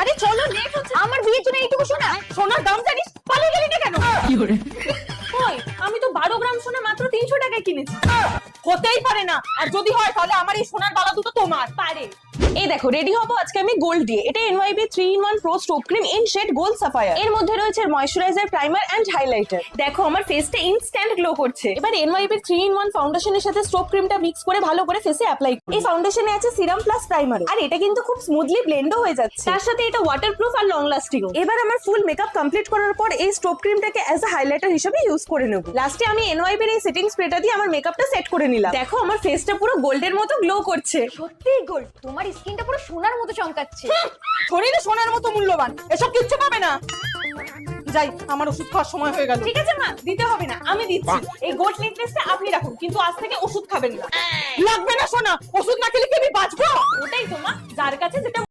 আরে চলো, লেট হচ্ছে। আমার বিয়ের জন্য এইটুকু সোনা। সোনার দাম জানিস? পালিয়ে গেলি না কেন? কই, আমি তো 12 গ্রাম সোনা মাত্র 300 টাকায় কিনেছি। হতেই পারে না, আর যদি হয় তাহলে আমার এই সোনার বালা দুটো তোমার। পারে। এই দেখো, রেডি হবো আজকে আমি গোল্ড দিয়ে। এটা NYB 3-in-1 Pro Stop Cream in Shade Gold Sapphire। এর মধ্যে রয়েছে ময়শ্চারাইজার, প্রাইমার এন্ড হাইলাইটার। দেখো আমার ফেসটা ইনস্ট্যান্ট গ্লো করছে। এবার NYB 3-in-1 ফাউন্ডেশনের সাথে স্টোপ ক্রিমটা মিক্স করে ভালো করে ফেসে অ্যাপ্লাই করি। এই ফাউন্ডেশনে আছে সিরাম প্লাস প্রাইমার, আর এটা কিন্তু খুব স্মুথলি ব্লেন্ডও হয়ে যাচ্ছে। তার সাথে এটা ওয়াটারপ্রুফ আর লং লাস্টিং। এবার আমার ফুল মেকআপ কমপ্লিট করার পর এই স্টোপ ক্রিমটাকে অ্যাজ আ হাইলাইটার হিসেবে ইউজ করে নেব। লাস্টে আমি NYB এর এই সেটিং স্প্রেটা দিয়ে আমার মেকআপটা সেট করে নিলাম। দেখো আমার ফেসটা পুরো গোল্ডের মতো গ্লো করছে। সত্যিই গোল্ড, তোমার স্কিনটা পুরো সোনার মতো চমকাচ্ছে। শরীরে সোনার মতো মূল্যবান, এসব কিচ্ছু পাবে না। যাই, আমার ওষুধ খাওয়ার সময় হয়ে গেল। ঠিক আছে মা, দিতে হবে না, আমি দিচ্ছি। এই গোল্ড নেকলেসটা আপনি রাখুন, কিন্তু আজ থেকে ওষুধ খাবেন না। লাগবে না সোনা, ওষুধ না খেলে কি আমি বাঁচবো? ওটাই তো মা, যার কাছে যেটা